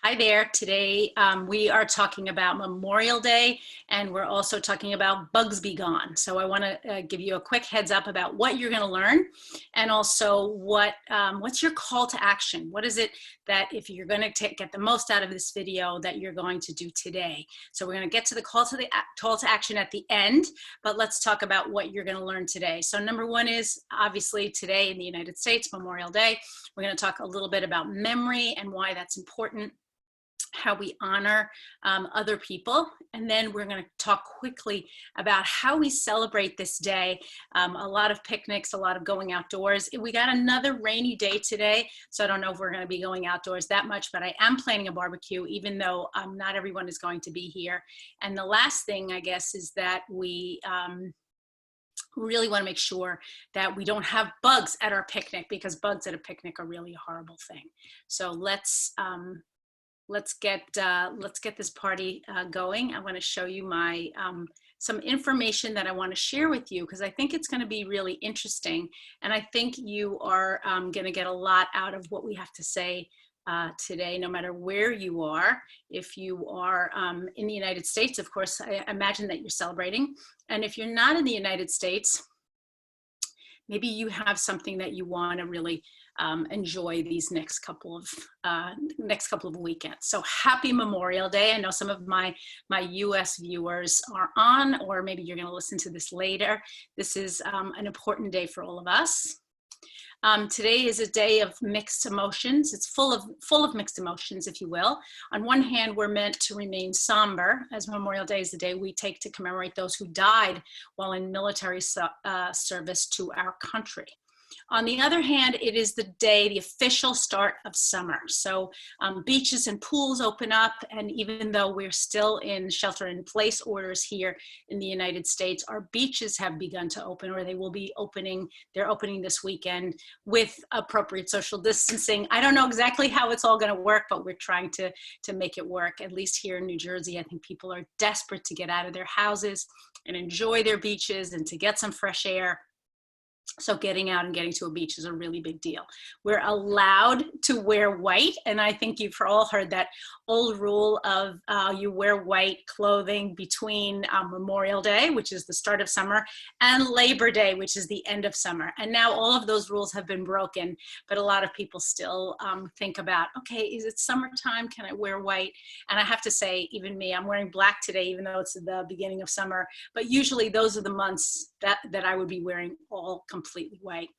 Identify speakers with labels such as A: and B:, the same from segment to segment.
A: Hi there. Today we are talking about Memorial Day, and we're also talking about Bugs Be Gone. So I want to give you a quick heads up about what you're going to learn, and also what's your call to action. What is it that, if you're going to get the most out of this video, that you're going to do today? So we're going to get to the call to action at the end, but let's talk about what you're going to learn today. So number one is, obviously today in the United States, Memorial Day. We're going to talk a little bit about memory and why that's important, how we honor other people, and then we're going to talk quickly about how we celebrate this day. A lot of picnics, a lot of going outdoors. We got another rainy day today, so I don't know if we're going to be going outdoors that much, but I am planning a barbecue, even though not everyone is going to be here. And the last thing, I guess, is that we really want to make sure that we don't have bugs at our picnic, because bugs at a picnic are really a horrible thing. So let's get this party going. I want to show you my some information that I want to share with you, because I think it's going to be really interesting, and I think you are going to get a lot out of what we have to say today, no matter where you are. If you are in the United States, of course, I imagine that you're celebrating, and if you're not in the United States, maybe you have something that you want to really enjoy these next couple of weekends. So happy Memorial Day. I know some of my US viewers are on, or maybe you're going to listen to this later. This is an important day for all of us. Today is a day of mixed emotions. It's full of mixed emotions, if you will. On one hand, we're meant to remain somber, as Memorial Day is the day we take to commemorate those who died while in military service to our country. On the other hand, it is the day, the official start of summer. So beaches and pools open up, and even though we're still in shelter-in-place orders here in the United States, our beaches have begun to open, or they will be opening. They're opening this weekend with appropriate social distancing. I don't know exactly how it's all going to work, but we're trying to make it work. At least here in New Jersey, I think people are desperate to get out of their houses and enjoy their beaches and to get some fresh air. So getting out and getting to a beach is a really big deal. We're allowed to wear white, and I think you've all heard that old rule of you wear white clothing between Memorial Day, which is the start of summer, and Labor Day, which is the end of summer. And now all of those rules have been broken, but a lot of people still think about, okay, is it summertime? Can I wear white? And I have to say, even me, I'm wearing black today, even though it's the beginning of summer, but usually those are the months that I would be wearing all completely white.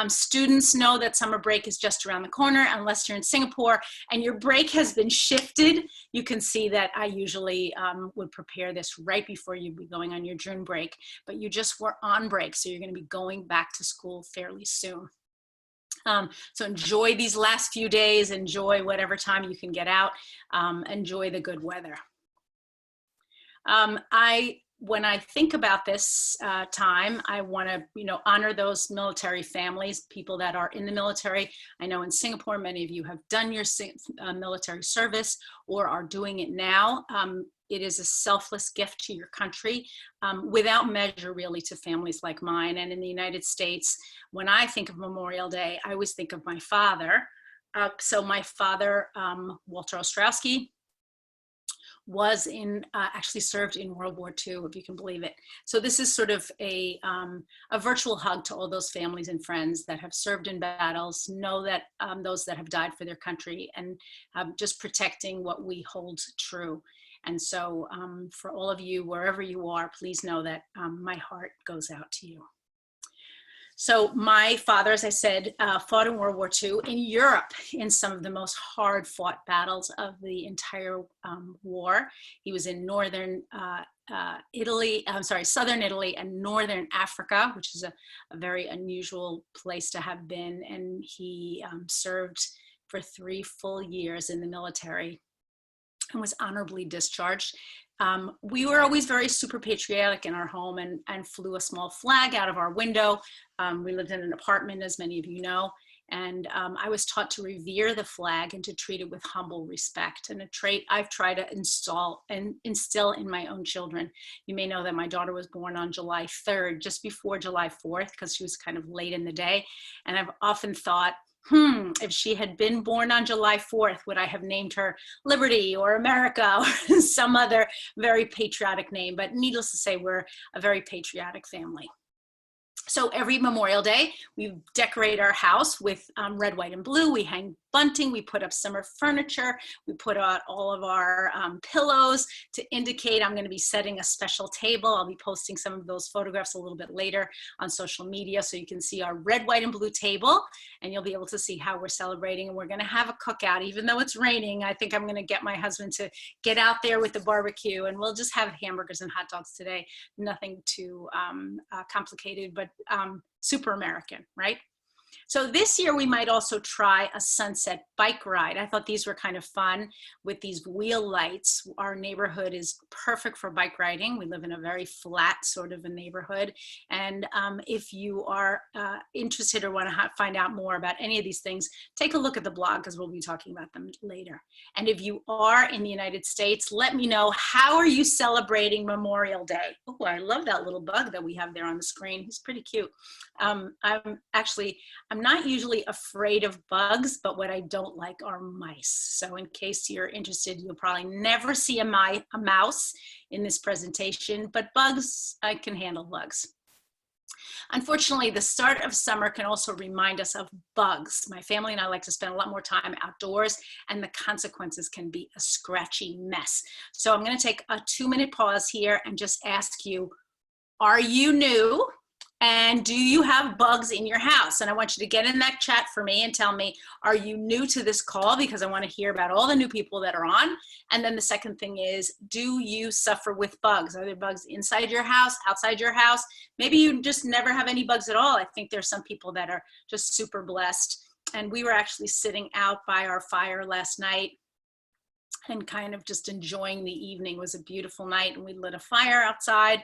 A: Students know that summer break is just around the corner, unless you're in Singapore and your break has been shifted. You can see that I usually would prepare this right before you'd be going on your June break, but you just were on break, so you're going to be going back to school fairly soon. So enjoy these last few days, enjoy whatever time you can get out, enjoy the good weather. When I think about this time, I want to, honor those military families, people that are in the military. I know in Singapore, many of you have done your military service or are doing it now. It is a selfless gift to your country, without measure, really, to families like mine. And in the United States, when I think of Memorial Day, I always think of my father. So my father, Walter Ostrowski, was actually served in World War II, if you can believe it. So this is sort of a virtual hug to all those families and friends that have served in battles, know that those that have died for their country, and just protecting what we hold true. And so for all of you, wherever you are, please know that my heart goes out to you. So my father, as I said, fought in World War II in Europe in some of the most hard-fought battles of the entire war. He was in southern Italy and northern Africa, which is a very unusual place to have been. And he served for 3 full years in the military and was honorably discharged. We were always very super patriotic in our home, and flew a small flag out of our window. We lived in an apartment, as many of you know, and I was taught to revere the flag and to treat it with humble respect, and a trait I've tried to instill in my own children. You may know that my daughter was born on July 3rd, just before July 4th, because she was kind of late in the day, and I've often thought, If she had been born on July 4th, would I have named her Liberty or America or some other very patriotic name? But needless to say, we're a very patriotic family. So every Memorial Day, we decorate our house with red, white, and blue. We hang bunting, we put up summer furniture, we put out all of our pillows to indicate I'm going to be setting a special table. I'll be posting some of those photographs a little bit later on social media so you can see our red, white, and blue table, and you'll be able to see how we're celebrating. And we're going to have a cookout, even though it's raining. I think I'm going to get my husband to get out there with the barbecue, and we'll just have hamburgers and hot dogs today. Nothing too complicated, but super American, right? So this year we might also try a sunset bike ride. I thought these were kind of fun with these wheel lights. Our neighborhood is perfect for bike riding. We live in a very flat sort of a neighborhood. And if you are interested or want to find out more about any of these things, take a look at the blog because we'll be talking about them later. And if you are in the United States, let me know, how are you celebrating Memorial Day? Oh, I love that little bug that we have there on the screen. He's pretty cute. I'm not usually afraid of bugs, but what I don't like are mice. So in case you're interested, you'll probably never see a mouse in this presentation, but bugs, I can handle bugs. Unfortunately, the start of summer can also remind us of bugs. My family and I like to spend a lot more time outdoors, and the consequences can be a scratchy mess. So I'm going to take a 2-minute pause here and just ask you, are you new? And do you have bugs in your house? And I want you to get in that chat for me and tell me, are you new to this call? Because I want to hear about all the new people that are on. And then the second thing is, do you suffer with bugs? Are there bugs inside your house, outside your house? Maybe you just never have any bugs at all. I think there's some people that are just super blessed. And we were actually sitting out by our fire last night and kind of just enjoying the evening. It was a beautiful night, and we lit a fire outside.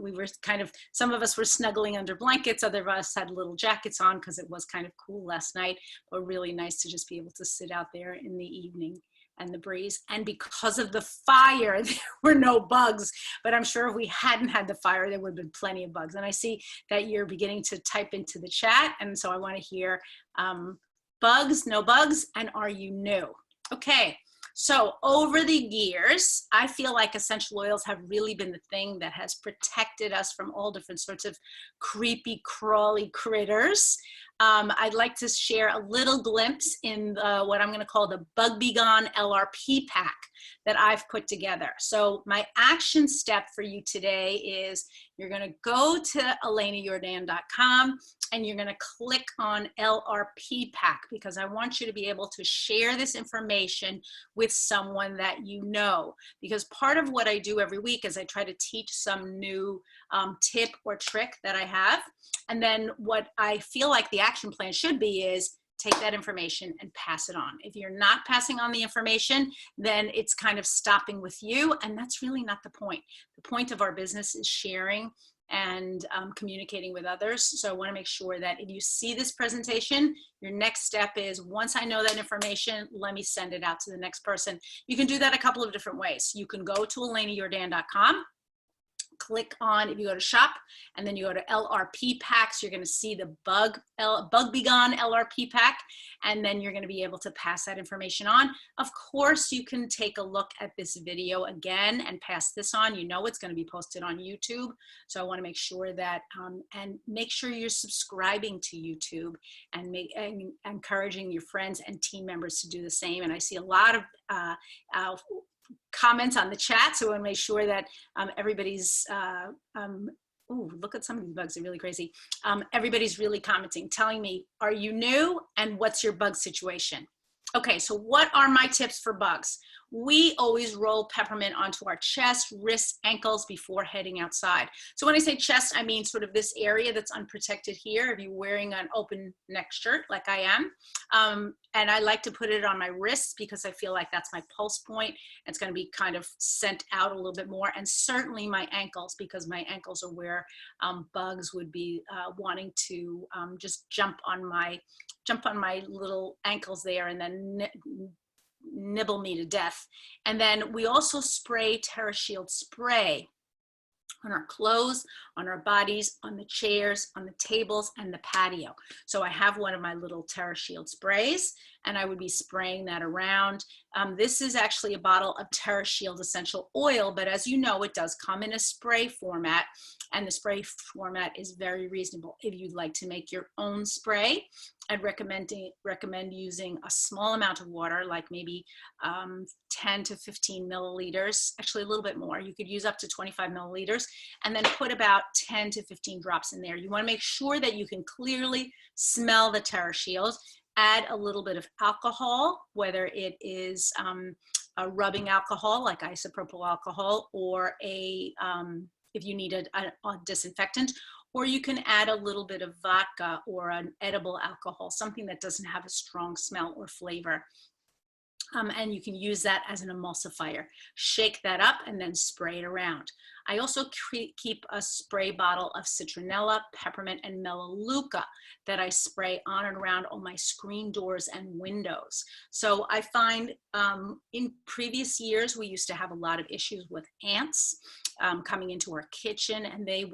A: We were kind of, some of us were snuggling under blankets, other of us had little jackets on because it was kind of cool last night, but really nice to just be able to sit out there in the evening and the breeze. And because of the fire, there were no bugs, but I'm sure if we hadn't had the fire, there would have been plenty of bugs. And I see that you're beginning to type into the chat, and so I want to hear bugs, no bugs, and are you new? Okay. So over the years, I feel like essential oils have really been the thing that has protected us from all different sorts of creepy, crawly critters. I'd like to share a little glimpse in what I'm going to call the Bug Be Gone LRP pack that I've put together. So my action step for you today is you're going to go to ElenaJordan.com and you're going to click on LRP pack, because I want you to be able to share this information with someone that you know. Because part of what I do every week is I try to teach some new tip or trick that I have. And then what I feel like the action plan should be is take that information and pass it on. If you're not passing on the information, then it's kind of stopping with you, and that's really not the point. The point of our business is sharing and communicating with others. So I want to make sure that if you see this presentation, your next step is, once I know that information, let me send it out to the next person. You can do that a couple of different ways. You can go to ElenaJordan.com, click on, if you go to shop, and then you go to LRP packs, you're going to see the Bug Be Gone LRP pack, and then you're going to be able to pass that information on. Of course, you can take a look at this video again and pass this on. You know it's going to be posted on YouTube, so I want to make sure that, and make sure you're subscribing to YouTube and encouraging your friends and team members to do the same. And I see a lot of comments on the chat, so I want to make sure that everybody's ooh, look at some of these bugs, they're really crazy. Everybody's really commenting, telling me, are you new and what's your bug situation? Okay, so what are my tips for bugs? We always roll peppermint onto our chest, wrists, ankles before heading outside. So when I say chest, I mean sort of this area that's unprotected here, if you're wearing an open neck shirt like I am. And I like to put it on my wrists because I feel like that's my pulse point. It's going to be kind of sent out a little bit more, and certainly my ankles, because my ankles are where bugs would be wanting to just jump on my little ankles there and then nibble me to death. And then we also spray TerraShield spray on our clothes, on our bodies, on the chairs, on the tables, and the patio. So I have one of my little TerraShield sprays, and I would be spraying that around. This is actually a bottle of TerraShield essential oil, but as you know, it does come in a spray format, and the spray format is very reasonable. If you'd like to make your own spray, I'd recommend using a small amount of water, like maybe 10 to 15 milliliters, actually a little bit more. You could use up to 25 milliliters, and then put about 10 to 15 drops in there. You want to make sure that you can clearly smell the TerraShield. Add a little bit of alcohol, whether it is a rubbing alcohol like isopropyl alcohol, or if you need a disinfectant, or you can add a little bit of vodka or an edible alcohol, something that doesn't have a strong smell or flavor. And you can use that as an emulsifier. Shake that up and then spray it around. I also keep a spray bottle of citronella, peppermint, and melaleuca that I spray on and around all my screen doors and windows. So I find in previous years, we used to have a lot of issues with ants coming into our kitchen, and they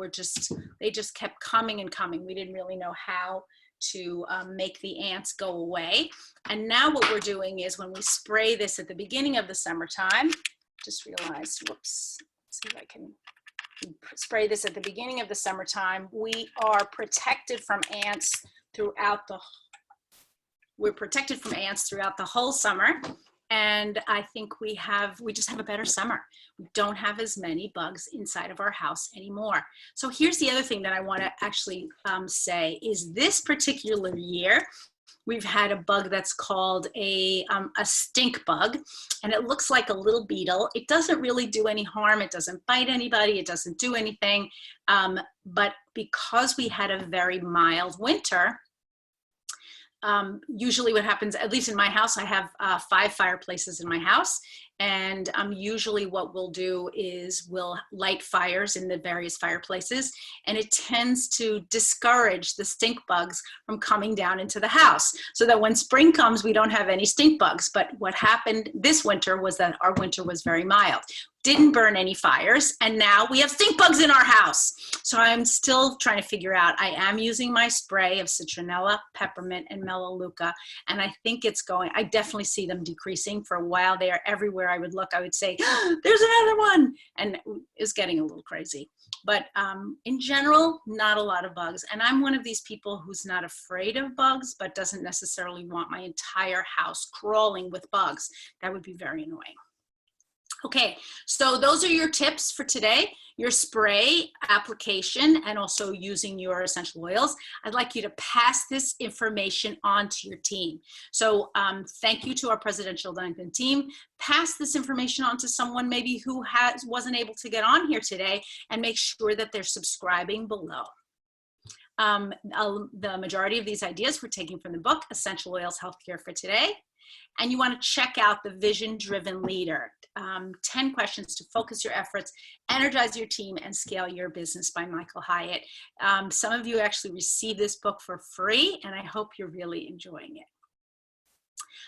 A: just kept coming and coming. We didn't really know how to make the ants go away. And now what we're doing is, when we spray this at the beginning of the summertime, just realized, whoops, let's see if I can spray this at the beginning of the summertime, we are protected from ants throughout the whole summer. And I think we just have a better summer. We don't have as many bugs inside of our house anymore. So here's the other thing that I want to actually say is, this particular year, we've had a bug that's called a stink bug, and it looks like a little beetle. It doesn't really do any harm. It doesn't bite anybody. It doesn't do anything. But because we had a very mild winter, usually what happens, at least in my house, I have 5 fireplaces in my house. And usually what we'll do is we'll light fires in the various fireplaces, and it tends to discourage the stink bugs from coming down into the house, so that when spring comes, we don't have any stink bugs. But what happened this winter was that our winter was very mild. Didn't burn any fires, and now we have stink bugs in our house. So I'm still trying to figure out, I am using my spray of citronella, peppermint, and melaleuca, and I think it's going, I definitely see them decreasing. For a while they are everywhere I would look, I would say, oh, there's another one, and it's getting a little crazy. But in general, not a lot of bugs. And I'm one of these people who's not afraid of bugs, but doesn't necessarily want my entire house crawling with bugs. That would be very annoying. Okay, so those are your tips for today, your spray application, and also using your essential oils. I'd like you to pass this information on to your team. So thank you to our Presidential Duncan team. Pass this information on to someone maybe who wasn't able to get on here today, and make sure that they're subscribing below. The majority of these ideas we're taking from the book, Essential Oils Healthcare for Today. And you want to check out the Vision-Driven Leader, 10 questions to focus your efforts, energize your team, and scale your business by Michael Hyatt. Some of you actually received this book for free, and I hope you're really enjoying it.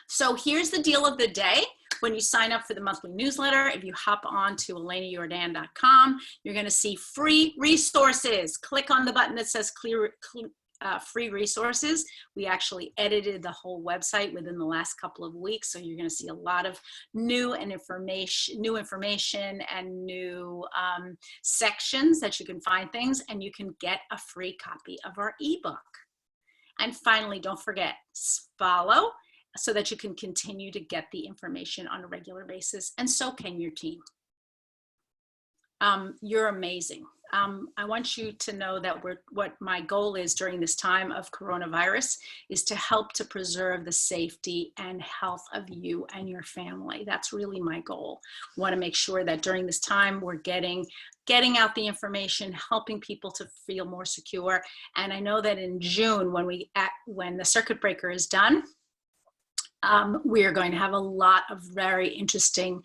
A: So here's the deal of the day. When you sign up for the monthly newsletter, if you hop on to ElenaJordan.com, you're going to see free resources. Click on the button that says free resources. We actually edited the whole website within the last couple of weeks, so you're going to see a lot of new information and new sections that you can find things, and you can get a free copy of our ebook. And finally, don't forget, follow so that you can continue to get the information on a regular basis, and so can your team. You're amazing. I want you to know that what my goal is during this time of coronavirus is to help to preserve the safety and health of you and your family. That's really my goal. I want to make sure that during this time we're getting out the information, helping people to feel more secure. And I know that in June, when the circuit breaker is done, we are going to have a lot of very interesting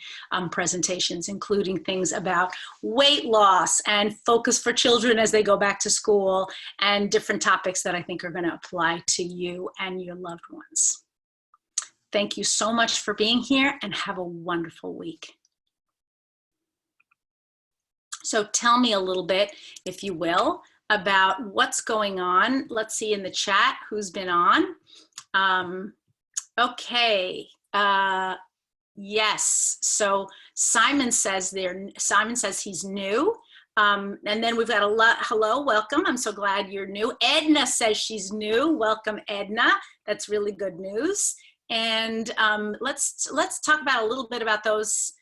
A: presentations, including things about weight loss and focus for children as they go back to school, and different topics that I think are going to apply to you and your loved ones. Thank you so much for being here, and have a wonderful week. So tell me a little bit, if you will, about what's going on. Let's see in the chat who's been on. Okay. Yes. So Simon says he's new. And then we've got a lot. Hello, welcome. I'm so glad you're new. Edna says she's new. Welcome, Edna. That's really good news. And let's talk about a little bit about those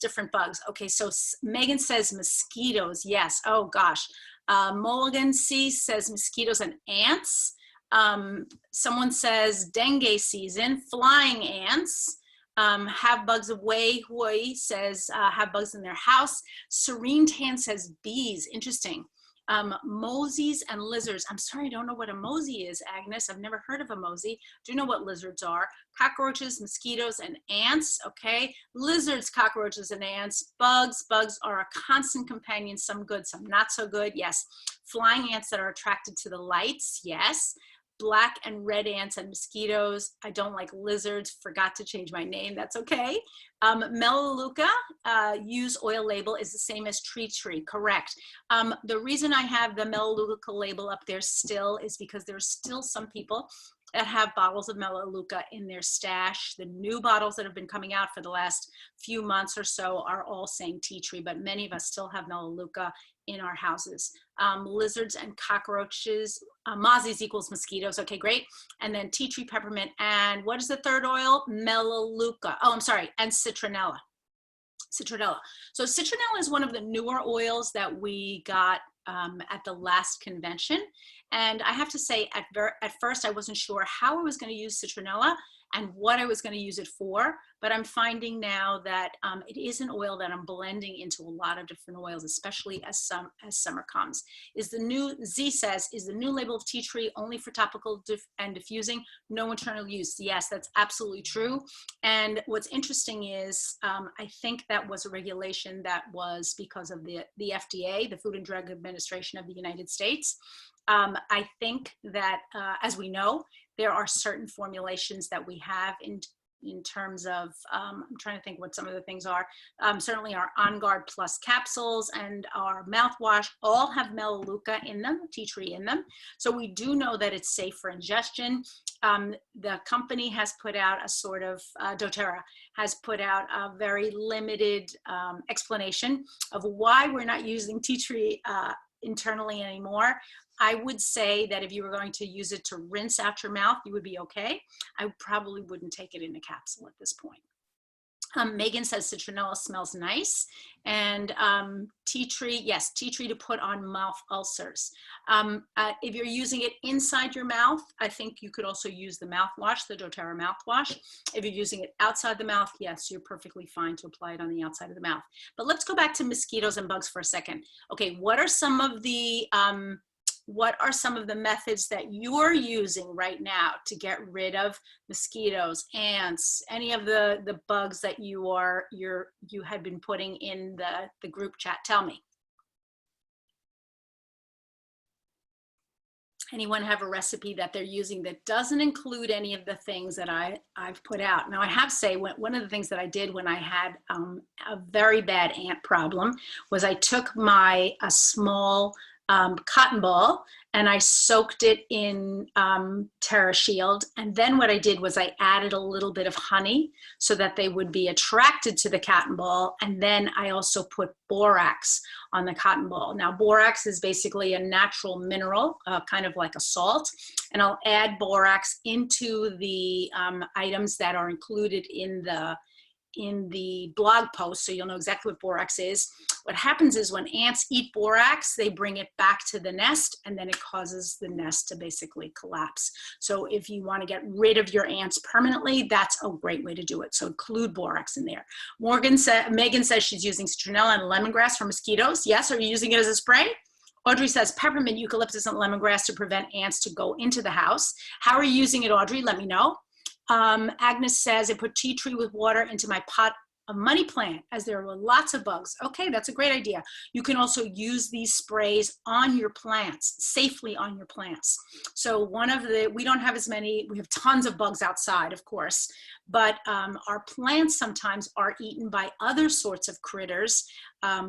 A: different bugs. Okay, so Megan says mosquitoes. Yes. Oh gosh. Mulligan C says mosquitoes and ants. Someone says dengue season, flying ants. Have bugs away. Hui says have bugs in their house. Serene Tan says bees. Interesting. Mosies and lizards. I'm sorry, I don't know what a mosey is, Agnes. I've never heard of a mosey. Do you know what lizards are? Cockroaches, mosquitoes, and ants. Okay, lizards, cockroaches, and ants. Bugs. Bugs are a constant companion. Some good, some not so good. Yes. Flying ants that are attracted to the lights. Yes. Black and red ants and mosquitoes. I don't like lizards. Forgot to change my name. That's okay. Melaleuca, use oil label is the same as tree. Correct. The reason I have the Melaleuca label up there still is because there's still some people that have bottles of Melaleuca in their stash. The new bottles that have been coming out for the last few months or so are all saying tea tree, but many of us still have Melaleuca in our houses. Lizards and cockroaches, mozzies equals mosquitoes. Okay, great. And then tea tree, peppermint, and what is the third oil? Melaleuca. Oh, I'm sorry, and citronella. Citronella. So citronella is one of the newer oils that we got at the last convention. And I have to say, at first, I wasn't sure how I was going to use citronella and what I was going to use it for, but I'm finding now that it is an oil that I'm blending into a lot of different oils, especially as summer comes. Is the new, Z says, is the new label of tea tree only for topical and diffusing, no internal use? Yes, that's absolutely true. And what's interesting is, I think that was a regulation that was because of the FDA, the Food and Drug Administration of the United States. I think that, as we know, there are certain formulations that we have in terms of, I'm trying to think what some of the things are. Certainly our On Guard Plus capsules and our mouthwash all have Melaleuca in them, tea tree in them. So we do know that it's safe for ingestion. The company has put out a sort of, doTERRA has put out a very limited explanation of why we're not using tea tree internally anymore. I would say that if you were going to use it to rinse out your mouth, you would be okay. I probably wouldn't take it in a capsule at this point. Megan says citronella smells nice. And tea tree, yes, tea tree to put on mouth ulcers. If you're using it inside your mouth, I think you could also use the mouthwash, the doTERRA mouthwash. If you're using it outside the mouth, yes, you're perfectly fine to apply it on the outside of the mouth. But let's go back to mosquitoes and bugs for a second. Okay, what are some of the methods that you're using right now to get rid of mosquitoes, ants, any of the bugs that you had been putting in the group chat? Tell me. Anyone have a recipe that they're using that doesn't include any of the things that I've put out? Now I have to say, one of the things that I did when I had a very bad ant problem was I took a small cotton ball and I soaked it in Terra Shield. And then what I did was I added a little bit of honey so that they would be attracted to the cotton ball. And then I also put borax on the cotton ball. Now, borax is basically a natural mineral, kind of like a salt. And I'll add borax into the items that are included in the blog post, so you'll know exactly what borax is. What happens is when ants eat borax, they bring it back to the nest, and then it causes the nest to basically collapse. So if you want to get rid of your ants permanently, that's a great way to do it. So include borax in there. Megan says she's using citronella and lemongrass for mosquitoes. Yes, are you using it as a spray? Audrey says peppermint, eucalyptus, and lemongrass to prevent ants to go into the house. How are you using it, Audrey? Let me know. Agnes says, I put tea tree with water into my pot a money plant, as there were lots of bugs. Okay, that's a great idea. You can also use these sprays on your plants, safely on your plants. So we don't have as many, we have tons of bugs outside, of course, but our plants sometimes are eaten by other sorts of critters.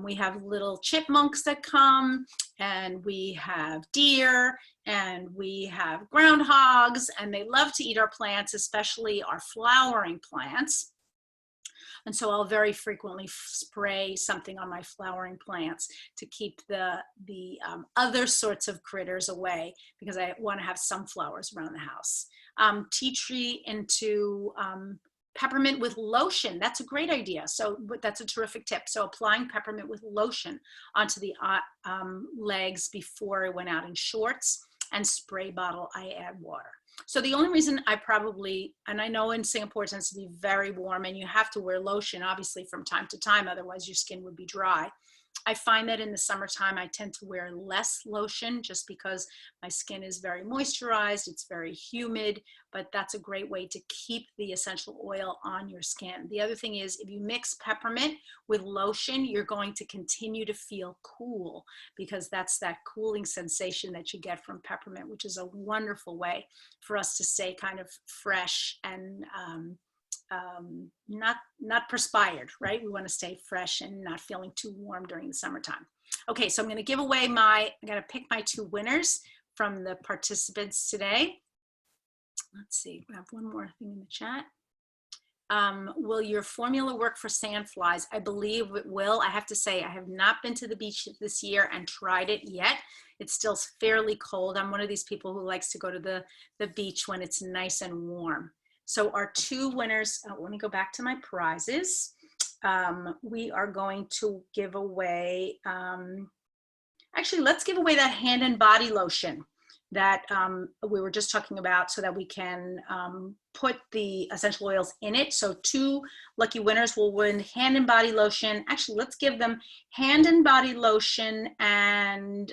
A: We have little chipmunks that come, and we have deer, and we have groundhogs, and they love to eat our plants, especially our flowering plants. And so I'll very frequently spray something on my flowering plants to keep the other sorts of critters away, because I want to have some flowers around the house. Tea tree into peppermint with lotion. That's a great idea. So that's a terrific tip. So applying peppermint with lotion onto the legs before I went out in shorts, and spray bottle, I add water. So the only reason I probably, and I know in Singapore it tends to be very warm and you have to wear lotion obviously from time to time, otherwise your skin would be dry. I find that in the summertime I tend to wear less lotion just because my skin is very moisturized, it's very humid, but that's a great way to keep the essential oil on your skin. The other thing is, if you mix peppermint with lotion, you're going to continue to feel cool, because that's that cooling sensation that you get from peppermint, which is a wonderful way for us to stay kind of fresh and not perspired, right? We want to stay fresh and not feeling too warm during the summertime. Okay, so I'm going to give away I'm going to pick my 2 winners from the participants today. Let's see, we have one more thing in the chat. Will your formula work for sandflies? I believe it will. I have to say, I have not been to the beach this year and tried it yet. It's still fairly cold. I'm one of these people who likes to go to the beach when it's nice and warm. So our 2 winners, let me go back to my prizes. We are going to give away, actually, let's give away that hand and body lotion that we were just talking about, so that we can put the essential oils in it. So 2 lucky winners will win hand and body lotion. Actually, let's give them hand and body lotion and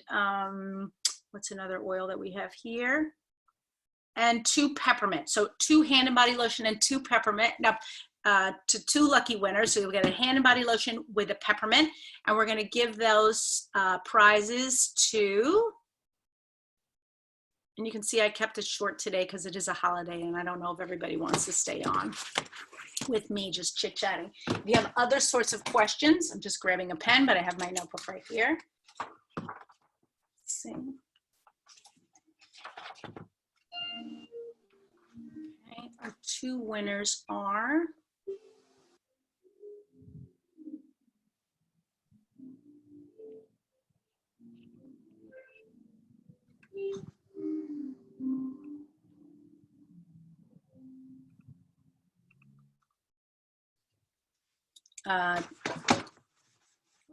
A: what's another oil that we have here? And 2 peppermint. So 2 hand and body lotion and 2 peppermint. Now, to 2 lucky winners. So you'll get a hand and body lotion with a peppermint, and we're going to give those prizes to, and you can see I kept it short today because it is a holiday and I don't know if everybody wants to stay on with me just chit-chatting. If you have other sorts of questions, I'm just grabbing a pen, but I have my notebook right here. Let's see. Okay, our 2 winners are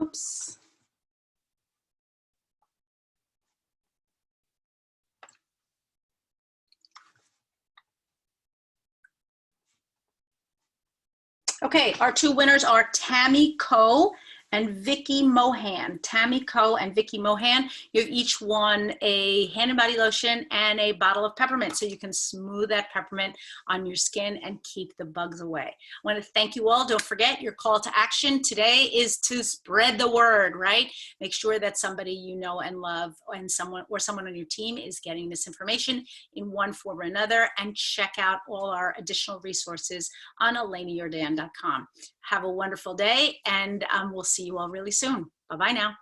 A: oops. Okay, our 2 winners are Tammy Coe and Vicky Mohan. Tammy Coe and Vicky Mohan, you've each won a hand and body lotion and a bottle of peppermint, so you can smooth that peppermint on your skin and keep the bugs away. I want to thank you all. Don't forget, your call to action today is to spread the word, right? Make sure that somebody you know and love, and someone on your team is getting this information in one form or another, and check out all our additional resources on ElaineJordan.com. Have a wonderful day, and we'll see you all really soon. Bye-bye now.